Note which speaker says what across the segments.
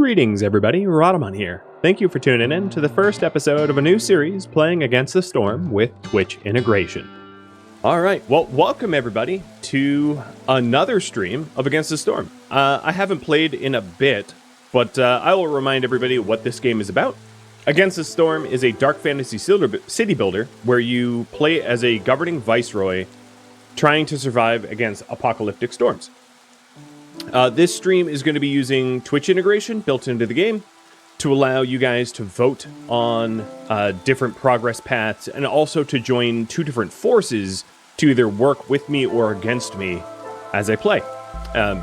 Speaker 1: Greetings everybody, Rhadamant here. Thank you for tuning in to the first episode of a new series playing Against the Storm with Twitch integration. Alright, well welcome everybody to another stream of Against the Storm. I haven't played in a bit, but I will remind everybody what this game is about. Against the Storm is a dark fantasy city builder where you play as a governing viceroy trying to survive against apocalyptic storms. This stream is going to be using Twitch integration built into the game to allow you guys to vote on different progress paths and also to join two different forces to either work with me or against me as I play.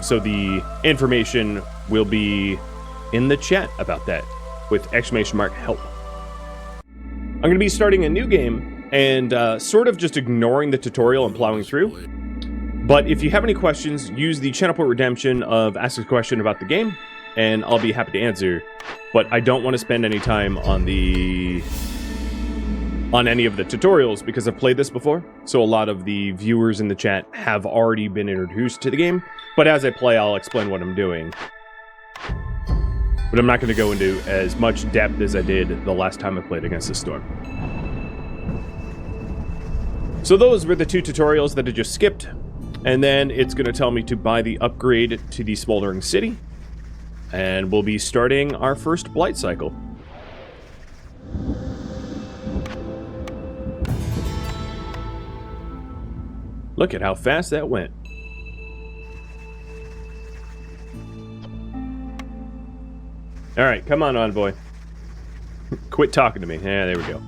Speaker 1: So the information will be in the chat about that with !help. I'm going to be starting a new game and sort of just ignoring the tutorial and plowing through. But if you have any questions, use the channel point redemption of ask a question about the game, and I'll be happy to answer. But I don't want to spend any time on any of the tutorials because I've played this before. So a lot of the viewers in the chat have already been introduced to the game. But as I play, I'll explain what I'm doing. But I'm not going to go into as much depth as I did the last time I played Against the Storm. So those were the two tutorials that I just skipped. And then it's going to tell me to buy the upgrade to the Smoldering City. And we'll be starting our first Blight cycle. Look at how fast that went. Alright, come on, envoy. Quit talking to me. Yeah, there we go.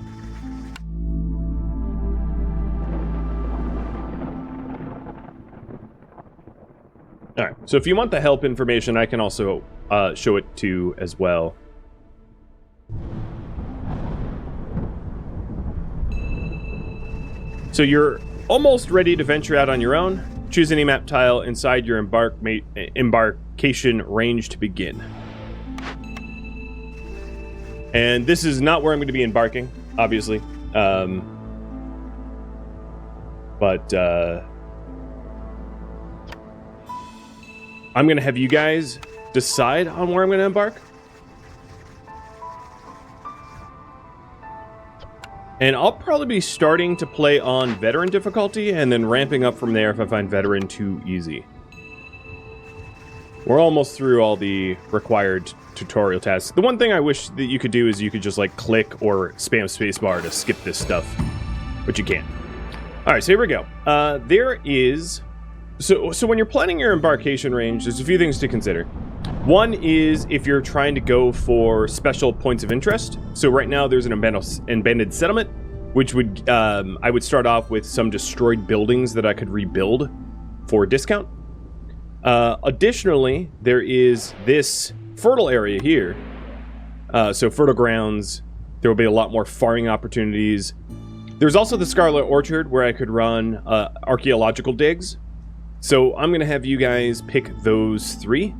Speaker 1: Alright, so if you want the help information, I can also show it to you as well. So you're almost ready to venture out on your own. Choose any map tile inside your embarkation range to begin. And this is not where I'm going to be embarking, obviously. I'm going to have you guys decide on where I'm going to embark. And I'll probably be starting to play on veteran difficulty and then ramping up from there if I find veteran too easy. We're almost through all the required tutorial tasks. The one thing I wish that you could do is you could just like click or spam spacebar to skip this stuff, but you can't. Alright, so here we go. There is... So when you're planning your embarkation range, there's a few things to consider. One is if you're trying to go for special points of interest. So right now there's an abandoned settlement, which would I would start off with some destroyed buildings that I could rebuild for a discount. Additionally, there is this fertile area here. So fertile grounds, there will be a lot more farming opportunities. There's also the Scarlet Orchard where I could run archaeological digs. So I'm going to have you guys pick those three.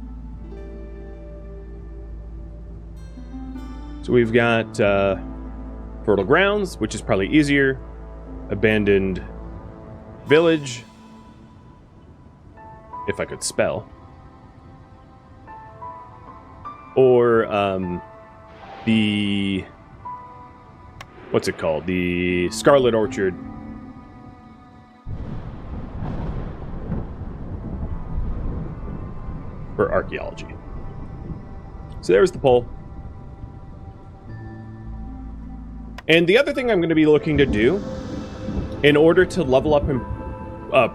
Speaker 1: So we've got Fertile Grounds, which is probably easier. Abandoned Village. If I could spell. Or the... what's it called? The Scarlet Orchard. For archaeology. So there's the poll. And the other thing I'm going to be looking to do in order to level up and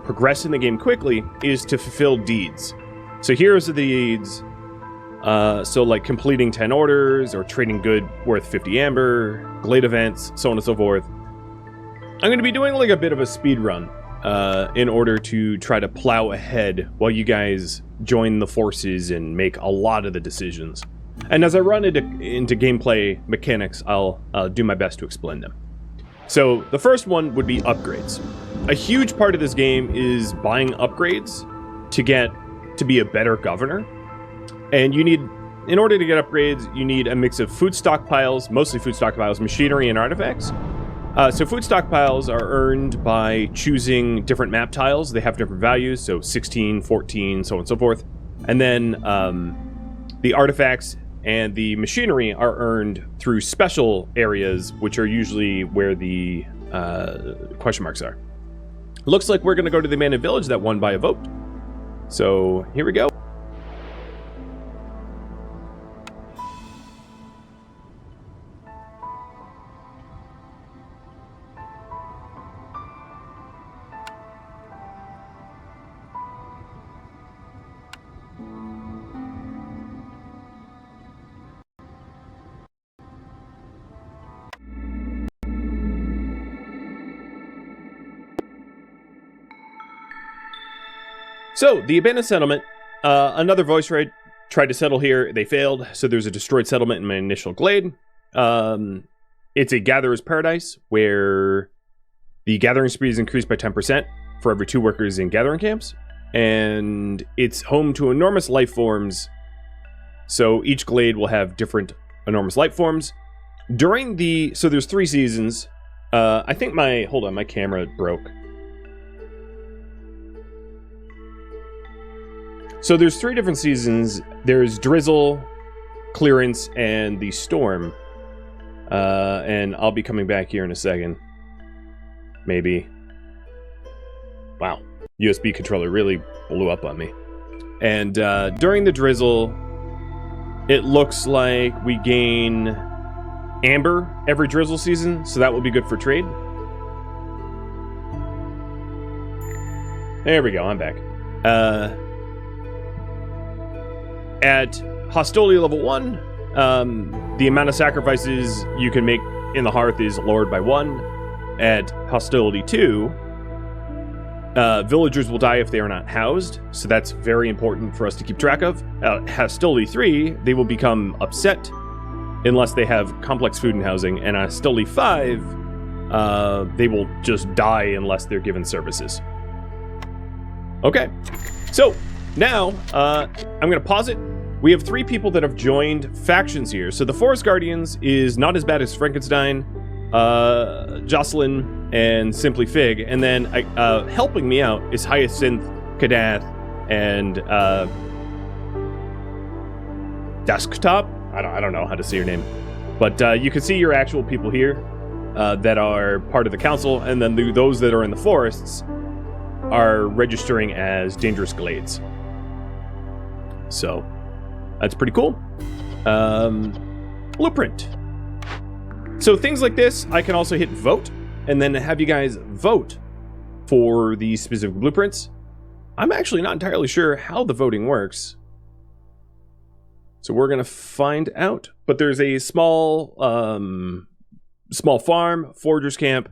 Speaker 1: progress in the game quickly is to fulfill deeds. So here's the deeds. So like completing 10 orders or trading good worth 50 amber, glade events, so on and so forth. I'm going to be doing like a bit of a speed run in order to try to plow ahead while you guys join the forces and make a lot of the decisions. And as I run into gameplay mechanics, I'll do my best to explain them. So the first one would be upgrades. A huge part of this game is buying upgrades to be a better governor. And you need, in order to get upgrades, you need a mix of food stockpiles, mostly food stockpiles, machinery, and artifacts. So food stockpiles are earned by choosing different map tiles. They have different values, so 16, 14, so on and so forth. And then the artifacts and the machinery are earned through special areas, which are usually where the question marks are. Looks like we're going to go to the abandoned village that won by a vote. So here we go. So, the abandoned settlement, another viceroy tried to settle here. They failed, so there's a destroyed settlement in my initial glade. It's a gatherer's paradise, where the gathering speed is increased by 10% for every 2 workers in gathering camps. And it's home to enormous life forms, so each glade will have different enormous life forms. So there's 3 seasons. I think my camera broke. So there's 3 different seasons. There's drizzle, clearance, and the storm. And I'll be coming back here in a second. Maybe. Wow. USB controller really blew up on me. And during the drizzle, it looks like we gain amber every drizzle season, so that will be good for trade. There we go, I'm back. At hostility level 1, the amount of sacrifices you can make in the hearth is lowered by 1. At hostility 2, villagers will die if they are not housed, so that's very important for us to keep track of. At hostility 3, they will become upset unless they have complex food and housing, and at hostility 5, they will just die unless they're given services. Okay, so now I'm going to pause it. We have 3 people that have joined factions here. So the Forest Guardians is not as bad as Frankenstein, Jocelyn, and Simply Fig. And then helping me out is Hyacinth, Kadath, and Desktop. I don't know how to say your name. But you can see your actual people here that are part of the council. And then those that are in the forests are registering as dangerous glades. So that's pretty cool. Blueprint. So things like this, I can also hit vote and then have you guys vote for the specific blueprints. I'm actually not entirely sure how the voting works, so we're gonna find out. But there's a small farm, foragers camp,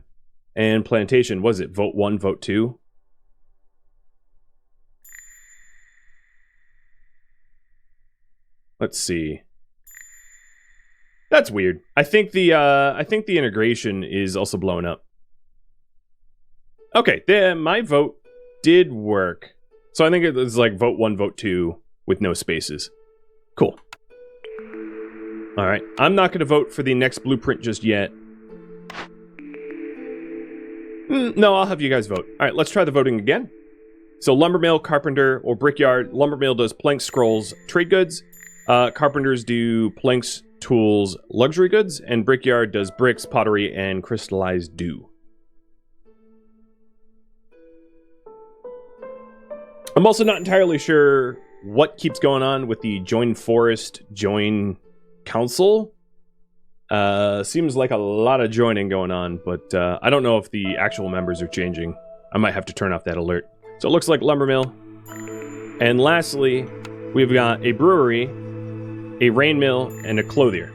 Speaker 1: and plantation. Was it vote 1, vote 2? Let's see. That's weird. I think the integration is also blowing up. Okay, my vote did work. So I think it was like vote 1, vote 2 with no spaces. Cool. All right, I'm not going to vote for the next blueprint just yet. No, I'll have you guys vote. All right, let's try the voting again. So lumbermill, carpenter, or brickyard. Lumbermill does planks, scrolls, trade goods. Carpenters do planks, tools, luxury goods, and brickyard does bricks, pottery, and crystallized dew. I'm also not entirely sure what keeps going on with the join forest, join council. Seems like a lot of joining going on, but I don't know if the actual members are changing. I might have to turn off that alert. So it looks like lumbermill. And lastly, we've got a brewery, a rain mill, and a clothier.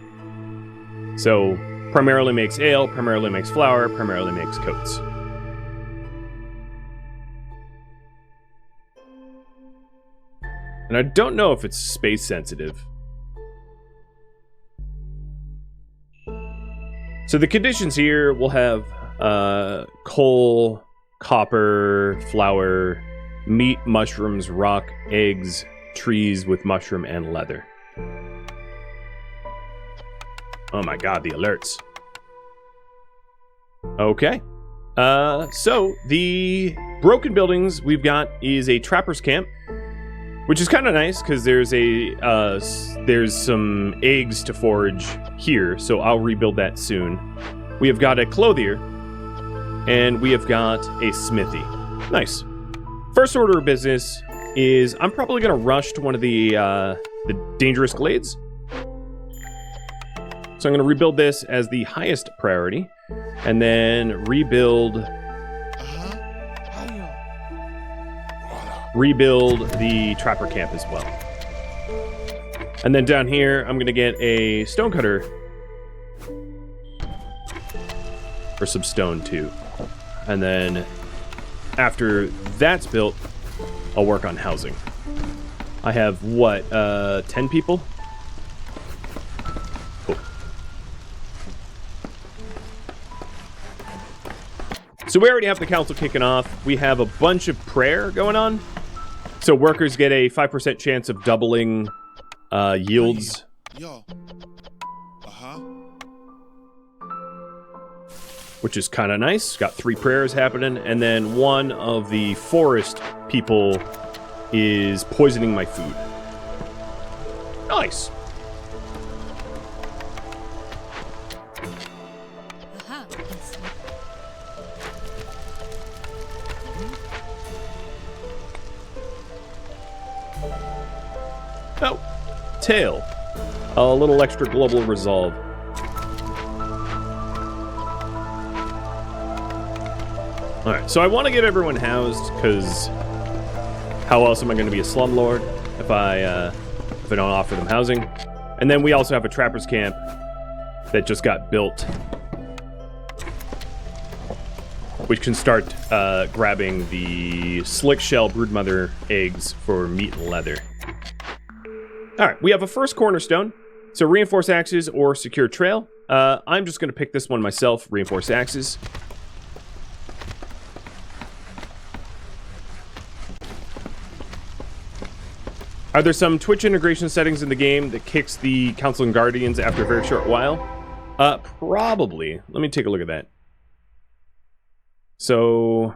Speaker 1: So primarily makes ale, primarily makes flour, primarily makes coats. And I don't know if it's space sensitive. So the conditions here will have coal, copper, flour, meat, mushrooms, rock, eggs, trees with mushroom, and leather. Oh my god, the alerts. Okay. So the broken buildings we've got is a trapper's camp, Which is kind of nice because there's some eggs to forage here, so I'll rebuild that soon. We have got a clothier, and we have got a smithy. Nice. First order of business is I'm probably going to rush to one of the dangerous glades. So I'm going to rebuild this as the highest priority, and then rebuild the trapper camp as well. And then down here, I'm going to get a stonecutter for some stone too. And then after that's built, I'll work on housing. I have, what, 10 people? Cool. So we already have the council kicking off. We have a bunch of prayer going on. So workers get a 5% chance of doubling yields. Which is kind of nice. Got 3 prayers happening. And then one of the forest people is poisoning my food. Nice. Oh, tail. A little extra global resolve. Alright, so I want to get everyone housed, because how else am I going to be a slumlord if I don't offer them housing? And then we also have a trapper's camp that just got built, which can start grabbing the slick shell broodmother eggs for meat and leather. Alright, we have a first cornerstone. So reinforce axes or secure trail. I'm just going to pick this one myself, reinforce axes. Are there some Twitch integration settings in the game that kicks the Council and Guardians after a very short while? Probably. Let me take a look at that. So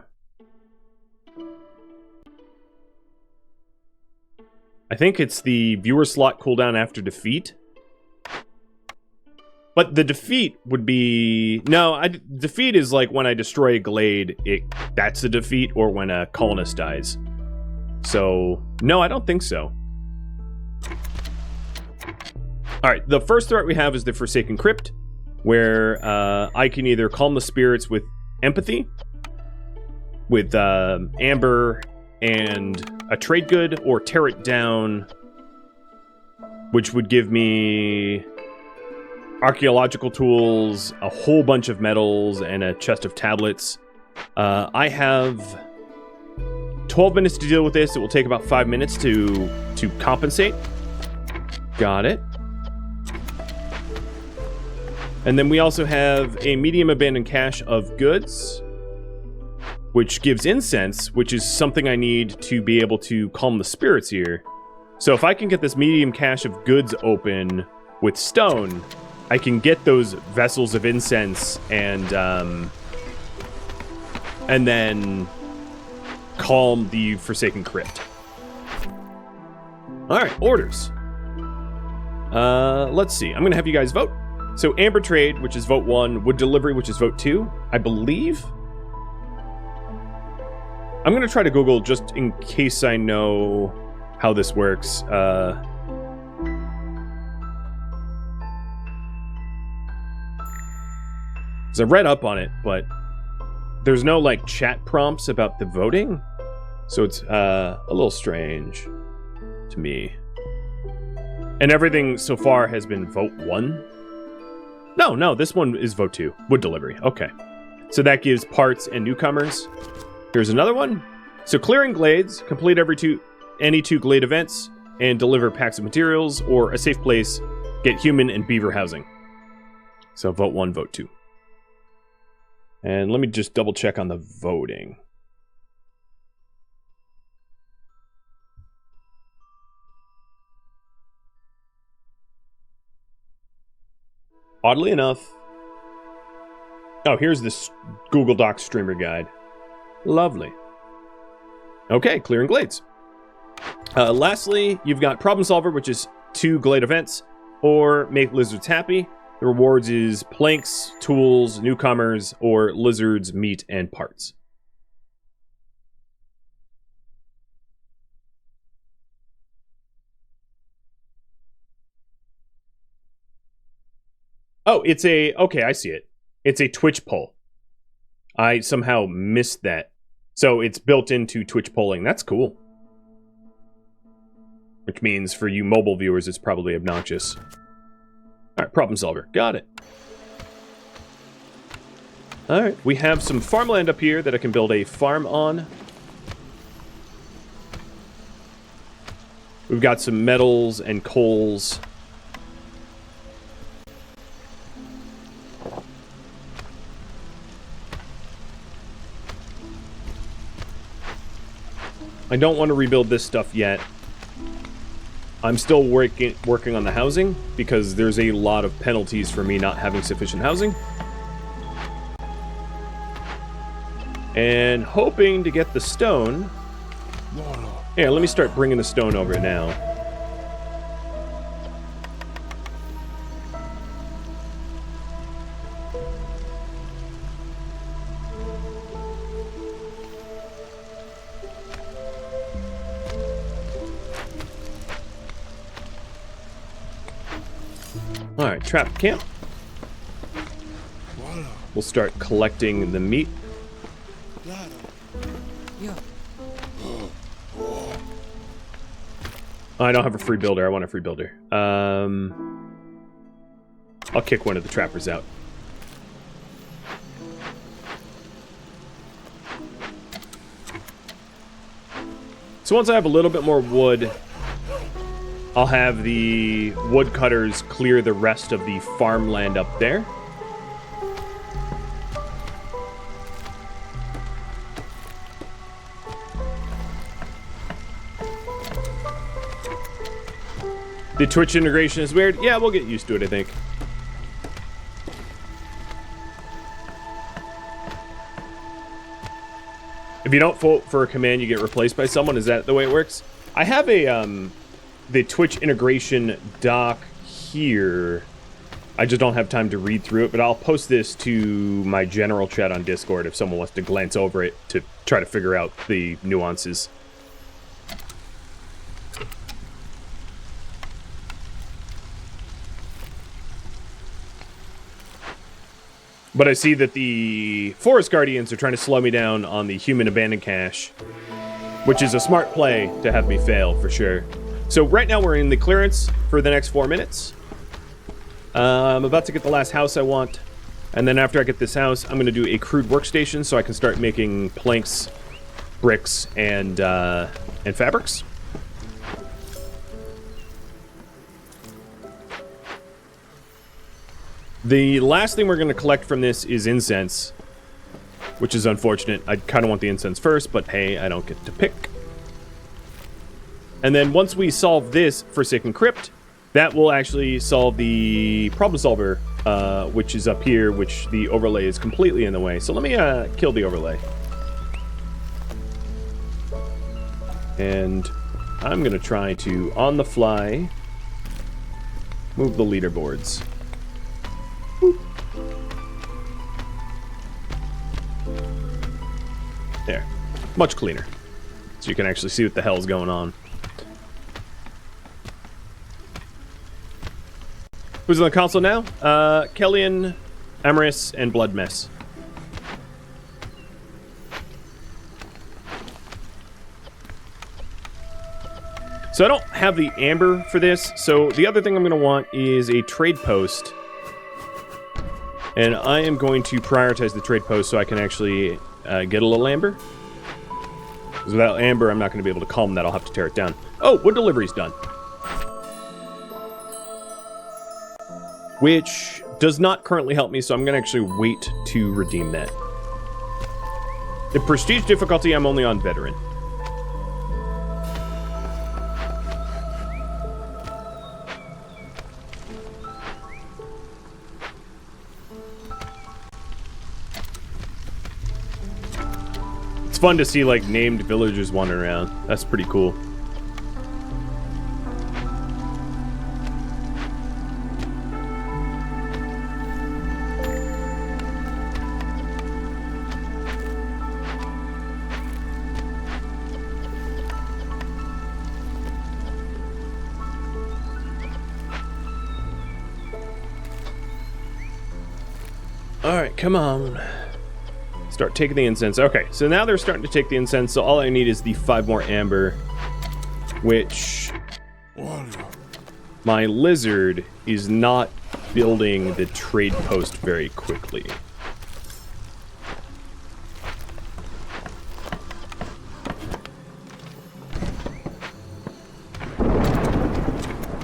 Speaker 1: I think it's the viewer slot cooldown after defeat. But the defeat would be... No, defeat is like when I destroy a glade, that's a defeat, or when a colonist dies. So, no, I don't think so. Alright, the first threat we have is the Forsaken Crypt, where I can either calm the spirits with empathy, with amber and a trade good, or tear it down, which would give me archaeological tools, a whole bunch of metals, and a chest of tablets. I have 12 minutes to deal with this. It will take about 5 minutes to compensate. Got it. And then we also have a medium abandoned cache of goods, which gives incense, which is something I need to be able to calm the spirits here. So if I can get this medium cache of goods open with stone, I can get those vessels of incense and then calm the Forsaken Crypt. Alright, orders. Let's see. I'm going to have you guys vote. So Amber Trade, which is vote 1, Wood Delivery, which is vote 2, I believe. I'm going to try to Google just in case I know how this works. I read up on it, but there's no like chat prompts about the voting, so it's a little strange to me. And everything so far has been vote 1. No, this one is vote 2. Wood Delivery. Okay. So that gives parts and newcomers. Here's another one. So clearing glades, complete any 2 glade events, and deliver packs of materials, or a safe place, get human and beaver housing. So vote 1, vote 2. And let me just double check on the voting. Oddly enough... Oh, here's this Google Docs streamer guide. Lovely. Okay, clearing glades. Lastly, you've got Problem Solver, which is 2 Glade events, or Make Lizards Happy. The rewards is planks, tools, newcomers, or lizards, meat, and parts. Oh, it's a... Okay, I see it. It's a Twitch poll. I somehow missed that. So it's built into Twitch polling. That's cool. Which means for you mobile viewers, it's probably obnoxious. Alright, problem solver. Got it. Alright, we have some farmland up here that I can build a farm on. We've got some metals and coals. I don't want to rebuild this stuff yet. I'm still working on the housing, because there's a lot of penalties for me not having sufficient housing. And hoping to get the stone. Here, let me start bringing the stone over now. Alright, trap camp. We'll start collecting the meat. I don't have a free builder. I want a free builder. I'll kick one of the trappers out. So once I have a little bit more wood, I'll have the woodcutters clear the rest of the farmland up there. The Twitch integration is weird. Yeah, we'll get used to it, I think. If you don't vote for a command, you get replaced by someone. Is that the way it works? I have a the Twitch integration doc here. I just don't have time to read through it, but I'll post this to my general chat on Discord if someone wants to glance over it to try to figure out the nuances. But I see that the Forest Guardians are trying to slow me down on the human abandoned cache, which is a smart play to have me fail, for sure. So right now we're in the clearance for the next 4 minutes. I'm about to get the last house I want. And then after I get this house, I'm going to do a crude workstation so I can start making planks, bricks, and fabrics. The last thing we're going to collect from this is incense, which is unfortunate. I kind of want the incense first, but hey, I don't get to pick. And then once we solve this Forsaken Crypt, that will actually solve the problem solver, which is up here, which the overlay is completely in the way. So let me kill the overlay. And I'm going to try to, on the fly, move the leaderboards. Boop. There. Much cleaner. So you can actually see what the hell's going on. Who's on the console now? Kellyan, Amaris, and Blood Mess. So I don't have the amber for this, so the other thing I'm going to want is a trade post. And I am going to prioritize the trade post so I can actually get a little amber. Because without amber, I'm not going to be able to calm that. I'll have to tear it down. Oh, wood delivery's done. Which does not currently help me, so I'm going to actually wait to redeem that. The prestige difficulty, I'm only on veteran. It's fun to see, like, named villagers wandering around. That's pretty cool. Alright, come on. Start taking the incense. Okay, so now they're starting to take the incense, so all I need is the 5 more amber, which my lizard is not building the trade post very quickly.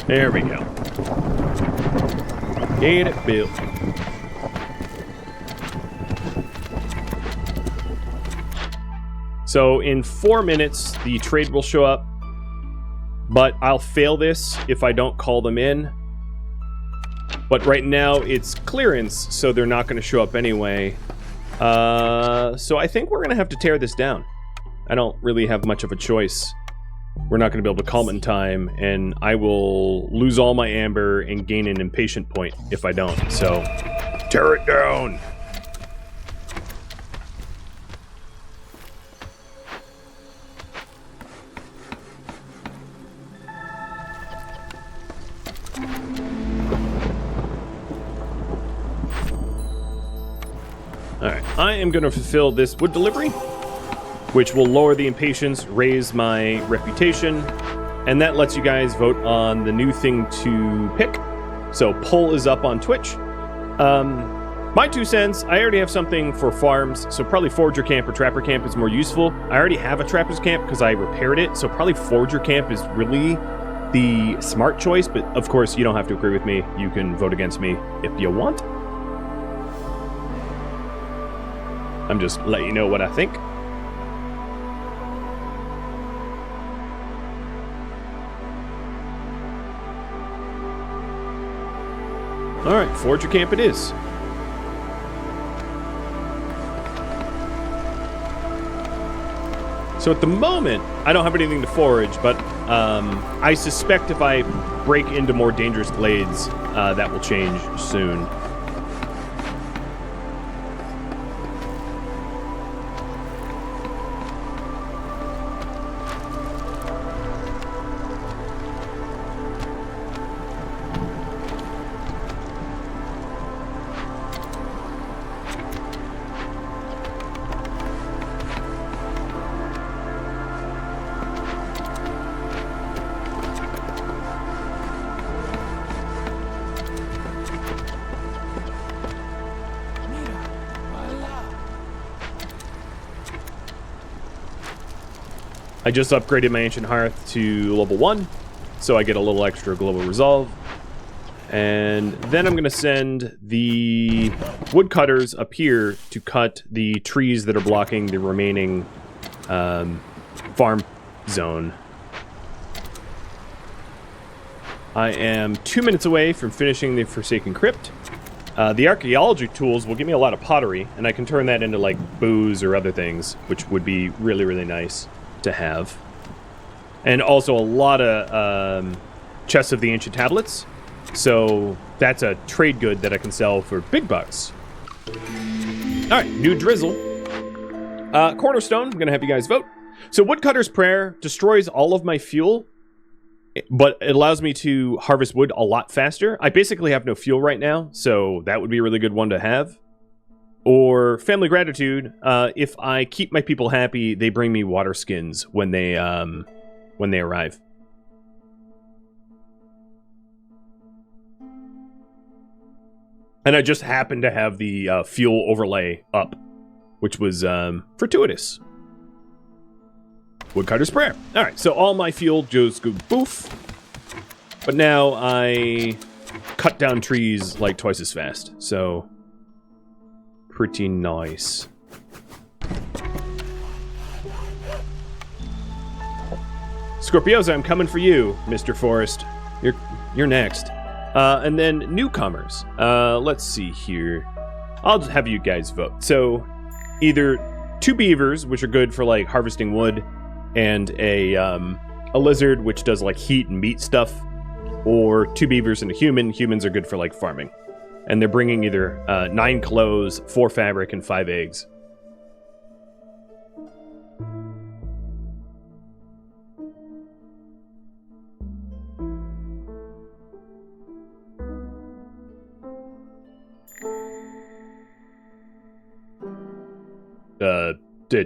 Speaker 1: There we go. Get it built. So in 4 minutes, the trade will show up, but I'll fail this if I don't call them in. But right now, it's clearance, so they're not going to show up anyway. So I think we're going to have to tear this down. I don't really have much of a choice. We're not going to be able to calm it in time, and I will lose all my amber and gain an impatient point if I don't. So, tear it down! Alright, I am going to fulfill this wood delivery, which will lower the impatience, raise my reputation, and that lets you guys vote on the new thing to pick. So poll is up on Twitch. My 2 cents, I already have something for farms, so probably Forager Camp or Trapper Camp is more useful. I already have a Trapper's Camp because I repaired it, so probably Forager Camp is really the smart choice, but of course you don't have to agree with me. You can vote against me if you want. I'm just letting you know what I think. Alright, Forager Camp it is. So at the moment, I don't have anything to forage, but I suspect if I break into more dangerous glades, that will change soon. I just upgraded my Ancient Hearth to level 1, so I get a little extra global resolve. And then I'm going to send the woodcutters up here to cut the trees that are blocking the remaining farm zone. I am 2 minutes away from finishing the Forsaken Crypt. The archaeology tools will give me a lot of pottery, and I can turn that into like booze or other things, which would be really, really nice to have. And also a lot of chests of the ancient tablets, so that's a trade good that I can sell for big bucks. Alright, new drizzle. Cornerstone, I'm gonna have you guys vote. So Woodcutter's Prayer destroys all of my fuel, but it allows me to harvest wood a lot faster. I basically have no fuel right now, so that would be a really good one to have. Or Family Gratitude, if I keep my people happy, they bring me water skins when they arrive. And I just happened to have the fuel overlay up, which was fortuitous. Woodcutter's Prayer. Alright, so all my fuel just go boof. But now I cut down trees like twice as fast, so pretty nice. Scorpioza, I'm coming for you, Mr. Forest. You're next. And then newcomers. Let's see here. I'll just have you guys vote. So either 2 beavers, which are good for like harvesting wood, and a lizard, which does like heat and meat stuff, or 2 beavers and a human. Humans are good for like farming. And they're bringing either 9 clothes, 4 fabric, and 5 eggs.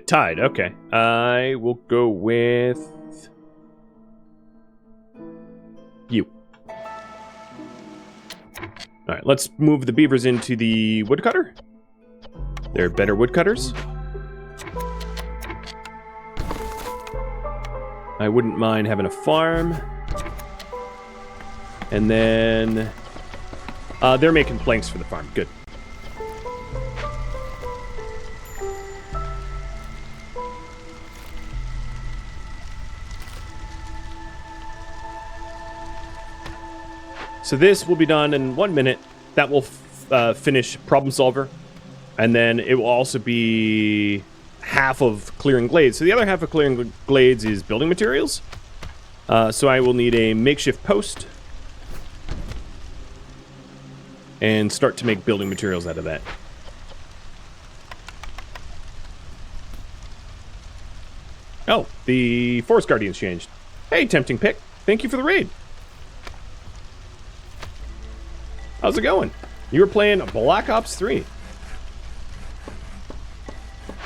Speaker 1: Tide. Okay. I will go with you. All right, let's move the beavers into the woodcutter. They're better woodcutters. I wouldn't mind having a farm. And then they're making planks for the farm. Good. So this will be done in 1 minute. That will finish problem solver. And then it will also be half of clearing glades. So the other half of clearing glades is building materials. So I will need a makeshift post. And start to make building materials out of that. Oh, the Forest Guardian's changed. Hey, Tempting Pick. Thank you for the raid. How's it going? You were playing Black Ops 3.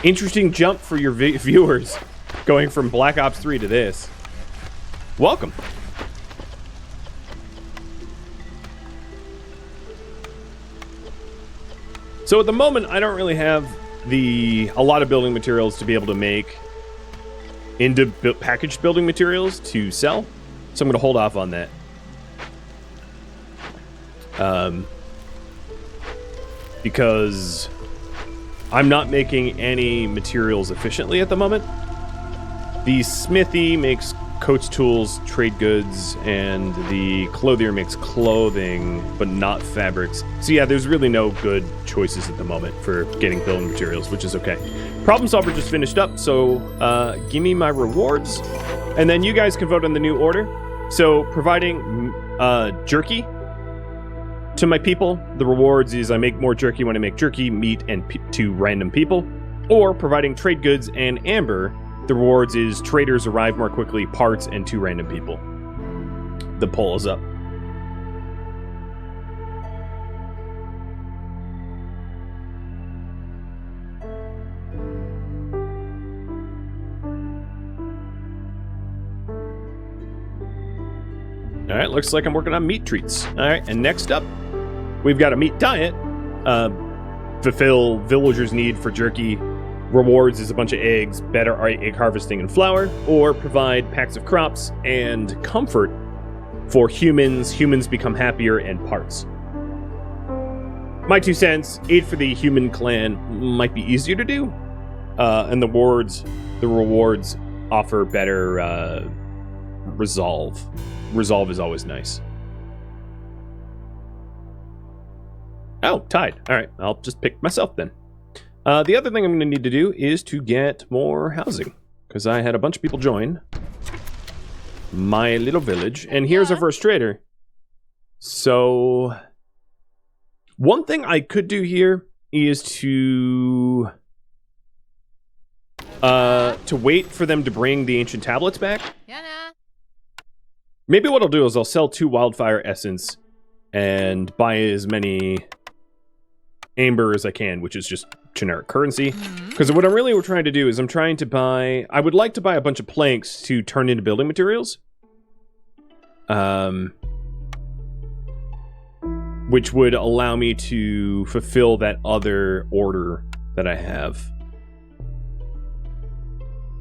Speaker 1: Interesting jump for your viewers, going from Black Ops 3 to this. Welcome. So at the moment, I don't really have a lot of building materials to be able to make into packaged building materials to sell. So I'm going to hold off on that. Because I'm not making any materials efficiently at the moment. The smithy makes coats, tools, trade goods, and the clothier makes clothing, but not fabrics. So yeah, there's really no good choices at the moment for getting building materials, which is okay. Problem solver just finished up, so give me my rewards, and then you guys can vote on the new order. So providing jerky to my people, the rewards is I make more jerky when I make jerky, meat, and to random people. Or providing trade goods and amber, the rewards is traders arrive more quickly, parts, and 2 random people. The poll is up. Alright, looks like I'm working on meat treats. Alright, and next up, we've got a meat diet. Fulfill villagers' need for jerky. Rewards is a bunch of eggs, better egg harvesting and flour, or provide packs of crops and comfort for humans. Humans become happier and parts. My 2 cents, aid for the human clan might be easier to do. And the rewards offer better resolve. Resolve is always nice. Oh, tied. All right, I'll just pick myself then. The other thing I'm going to need to do is to get more housing, because I had a bunch of people join my little village, and here's our first trader. So, one thing I could do is to wait for them to bring the ancient tablets back. Maybe what I'll do is I'll sell 2 wildfire essence and buy as many amber as I can, which is just generic currency. Because what I'm really trying to do is I would like to buy a bunch of planks to turn into building materials. Which would allow me to fulfill that other order that I have.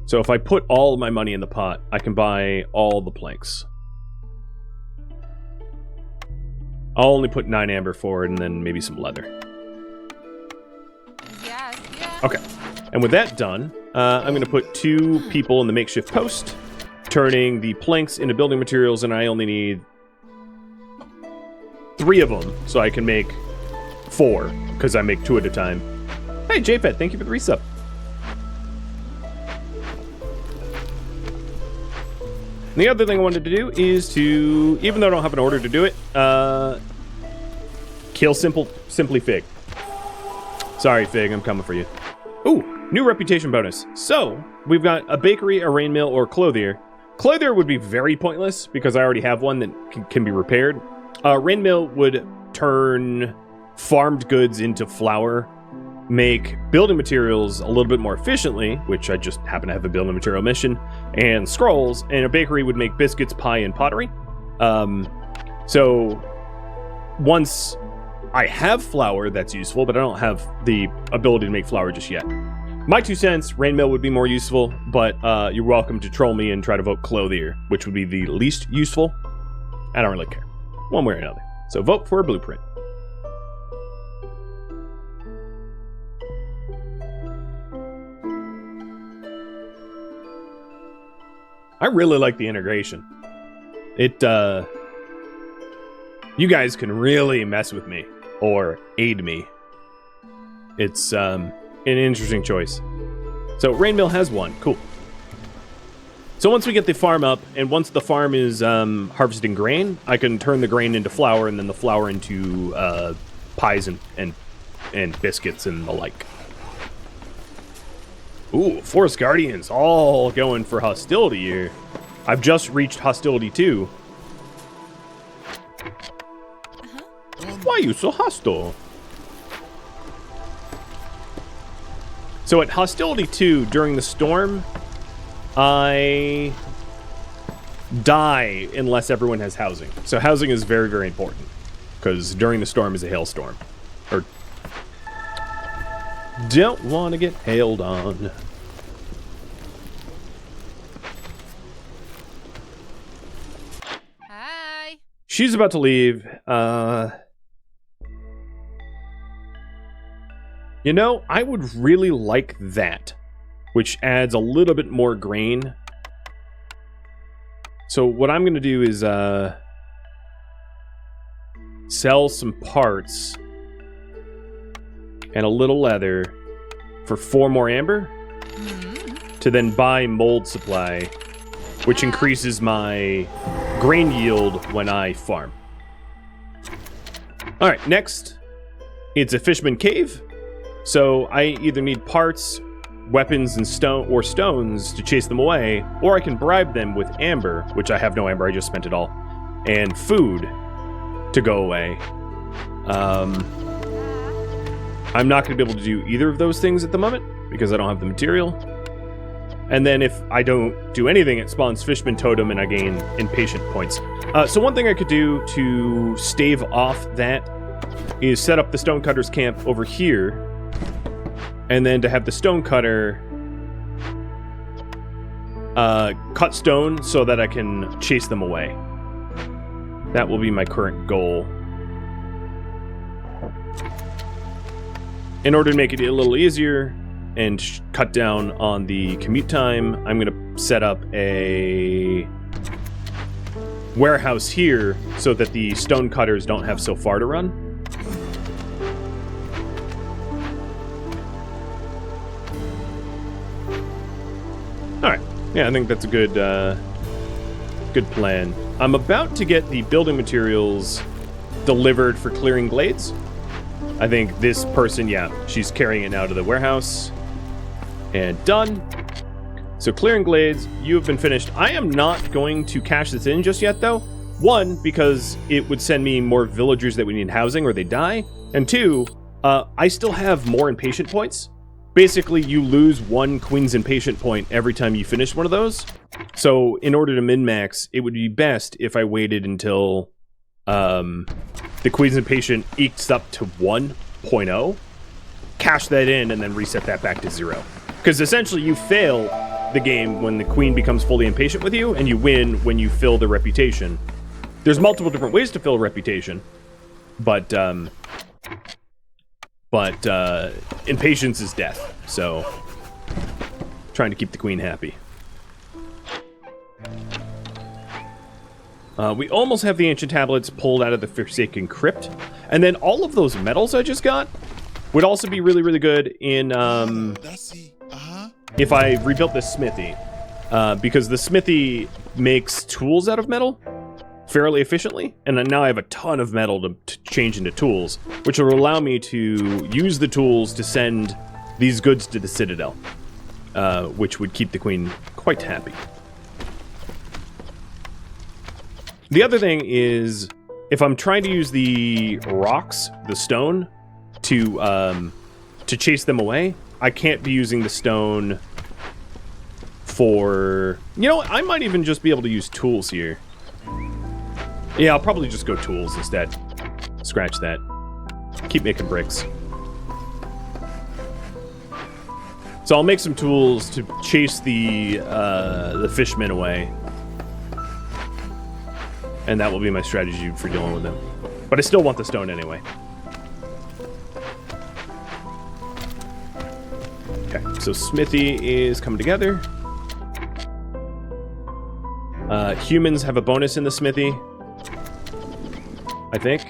Speaker 1: So if I put all of my money in the pot, I can buy all the planks. I'll only put 9 amber forward and then maybe some leather. Okay, and with that done, I'm going to put 2 people in the makeshift post, turning the planks into building materials, and I only need 3 of them, so I can make 4, because I make 2 at a time. Hey, JFed, thank you for the resub. And the other thing I wanted to do is to, even though I don't have an order to do it, kill Simply Fig. Sorry, Fig, I'm coming for you. Ooh, new reputation bonus. So, we've got a bakery, a rain mill, or clothier. Clothier would be very pointless, because I already have one that can be repaired. Rain mill would turn farmed goods into flour, make building materials a little bit more efficiently, which I just happen to have a building material mission, and scrolls, and a bakery would make biscuits, pie, and pottery. So once I have flour, that's useful, but I don't have the ability to make flour just yet. My 2 cents, rain mill would be more useful, but you're welcome to troll me and try to vote clothier, which would be the least useful. I don't really care, one way or another. So vote for a blueprint. I really like the integration. It, you guys can really mess with me, or aid me. It's, an interesting choice. So, rain mill has one. Cool. So once we get the farm up, and once the farm is, harvesting grain, I can turn the grain into flour, and then the flour into, pies and biscuits and the like. Ooh, Forest Guardians, all going for hostility here. I've just reached hostility 2. Why are you so hostile? So at hostility 2, during the storm, I die unless everyone has housing. So housing is very, very important, because during the storm is a hailstorm. Or don't want to get hailed on.
Speaker 2: Hi.
Speaker 1: She's about to leave. You know, I would really like that, which adds a little bit more grain. So what I'm going to do is sell some parts and a little leather for 4 more amber to then buy mold supply, which increases my grain yield when I farm. All right, next, it's a Fishman Cave. So I either need parts, weapons, and stones to chase them away, or I can bribe them with amber, which I have no amber, I just spent it all, and food to go away. I'm not going to be able to do either of those things at the moment, because I don't have the material. And then if I don't do anything, it spawns Fishman Totem, and I gain impatient points. So one thing I could do to stave off that is set up the Stonecutter's camp over here, and then to have the Stonecutter cut stone so that I can chase them away. That will be my current goal. In order to make it a little easier and cut down on the commute time, I'm going to set up a warehouse here so that the Stonecutters don't have so far to run. Alright, yeah, I think that's a good good plan. I'm about to get the building materials delivered for clearing glades. I think this person, yeah, she's carrying it now to the warehouse. And done. So clearing glades, you have been finished. I am not going to cash this in just yet, though. 1, because it would send me more villagers that we need housing or they die. And 2, I still have more impatient points. Basically, you lose 1 Queen's Impatient point every time you finish one of those. So, in order to min-max, it would be best if I waited until the Queen's Impatient ekes up to 1.0, cash that in, and then reset that back to 0. Because essentially, you fail the game when the Queen becomes fully impatient with you, and you win when you fill the reputation. There's multiple different ways to fill reputation, but impatience is death, so trying to keep the queen happy. We almost have the ancient tablets pulled out of the Forsaken Crypt, and then all of those metals I just got would also be really, really good in if I rebuilt this smithy, because the smithy makes tools out of metal fairly efficiently, and now I have a ton of metal to change into tools, which will allow me to use the tools to send these goods to the Citadel, which would keep the queen quite happy. The other thing is, if I'm trying to use the rocks, the stone, to to chase them away. I can't be using the stone for... You know what? I might even just be able to use tools here. Yeah, I'll probably just go tools instead. Scratch that. Keep making bricks. So I'll make some tools to chase the fishmen away. And that will be my strategy for dealing with them. But I still want the stone anyway. Okay, so smithy is coming together. Humans have a bonus in the smithy, I think.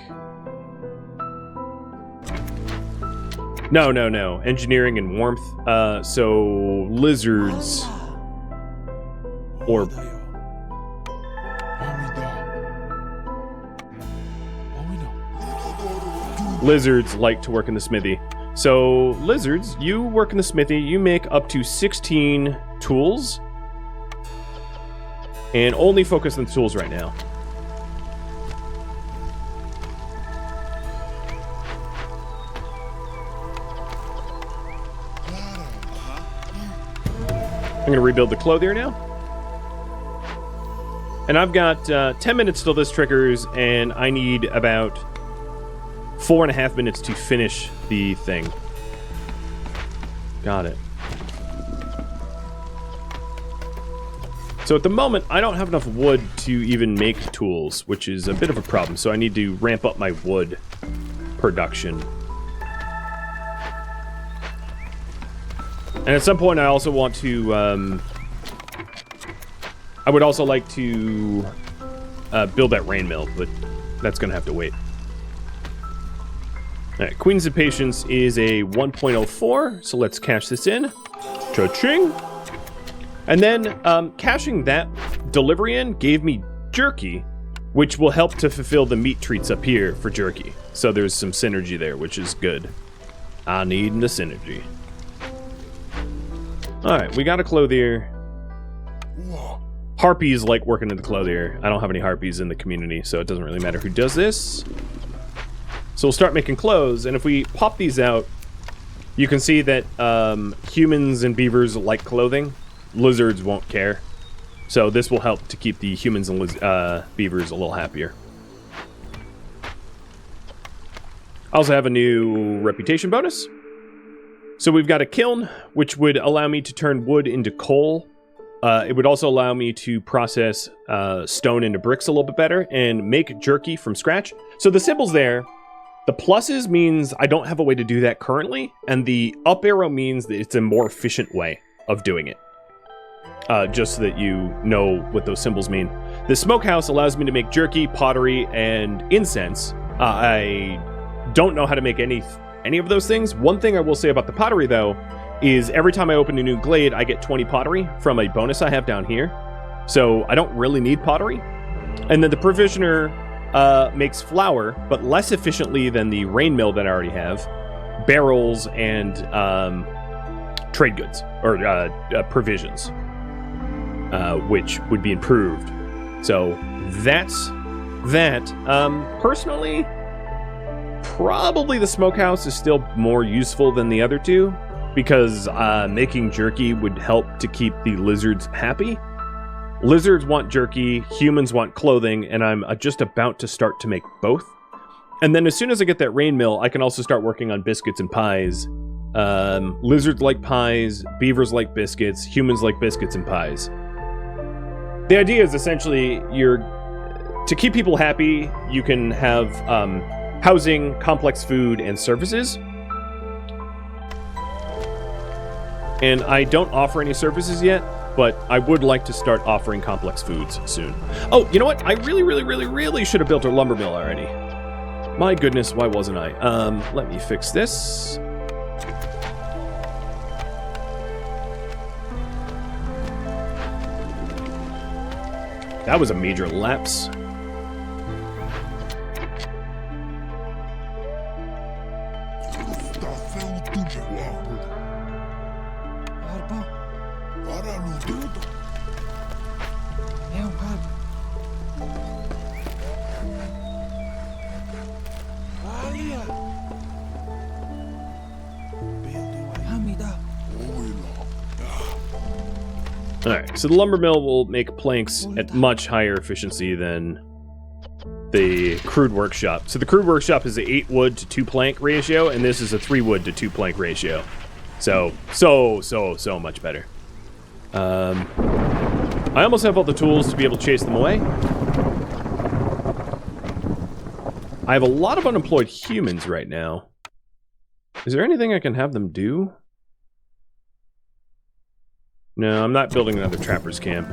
Speaker 1: No. Engineering and warmth. So lizards or lizards like to work in the smithy. So lizards, you work in the smithy. You make up to 16 tools, and only focus on tools right now. I'm going to rebuild the clothier now. And I've got 10 minutes till this triggers, and I need about 4.5 minutes to finish the thing. Got it. So at the moment, I don't have enough wood to even make tools, which is a bit of a problem. So I need to ramp up my wood production. And at some point, I also want to... I would also like to build that rain mill, but that's going to have to wait. All right, Queen's of Patience is a 1.04, so let's cash this in. Cha-ching! And then cashing that delivery in gave me jerky, which will help to fulfill the meat treats up here for jerky. So there's some synergy there, which is good. I need the synergy. All right, we got a clothier. Harpies like working in the clothier. I don't have any harpies in the community, so it doesn't really matter who does this. So we'll start making clothes, and if we pop these out, you can see that humans and beavers like clothing. Lizards won't care. So this will help to keep the humans and beavers a little happier. I also have a new reputation bonus. So we've got a kiln, which would allow me to turn wood into coal. It would also allow me to process stone into bricks a little bit better and make jerky from scratch. So the symbols there, the pluses means I don't have a way to do that currently, and the up arrow means that it's a more efficient way of doing it. Just so that you know what those symbols mean. The smokehouse allows me to make jerky, pottery, and incense. I don't know how to make any of those things. One thing I will say about the pottery, though, is every time I open a new glade, I get 20 pottery from a bonus I have down here. So I don't really need pottery. And then the provisioner makes flour, but less efficiently than the rain mill that I already have. Barrels and trade goods, or provisions, which would be improved. So that's that. Personally, probably the smokehouse is still more useful than the other two, because making jerky would help to keep the lizards happy. Lizards want jerky, humans want clothing, and I'm just about to start to make both. And then as soon as I get that rain mill, I can also start working on biscuits and pies. Lizards like pies, beavers like biscuits, humans like biscuits and pies. The idea is essentially to keep people happy, you can have housing, complex food, and services. And I don't offer any services yet, but I would like to start offering complex foods soon. Oh, you know what? I really should have built a lumber mill already. My goodness, why wasn't I? Let me fix this. That was a major lapse. Alright, so the lumber mill will make planks at much higher efficiency than the crude workshop. So the crude workshop is an 8 wood to 2 plank ratio, and this is a 3 wood to 2 plank ratio. So much better. I almost have all the tools to be able to chase them away. I have a lot of unemployed humans right now. Is there anything I can have them do? No, I'm not building another trapper's camp.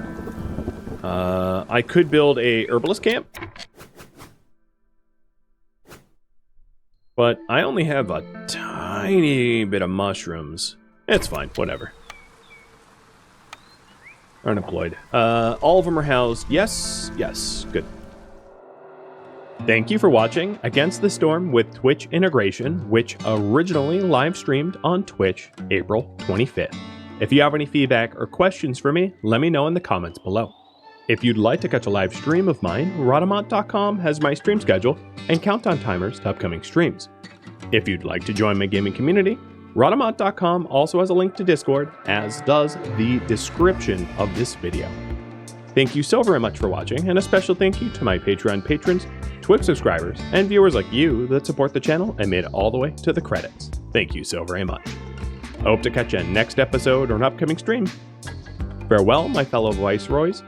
Speaker 1: I could build a herbalist camp. But I only have a tiny bit of mushrooms. It's fine, whatever. Unemployed. All of them are housed. Yes, good. Thank you for watching Against the Storm with Twitch integration, which originally live streamed on Twitch April 25th. If you have any feedback or questions for me, let me know in the comments below. If you'd like to catch a live stream of mine, Rhadamant.com has my stream schedule and countdown timers to upcoming streams. If you'd like to join my gaming community, Rhadamant.com also has a link to Discord, as does the description of this video. Thank you so very much for watching, and a special thank you to my Patreon patrons, Twitch subscribers, and viewers like you that support the channel and made it all the way to the credits. Thank you so very much. I hope to catch you in next episode or an upcoming stream. Farewell, my fellow viceroys.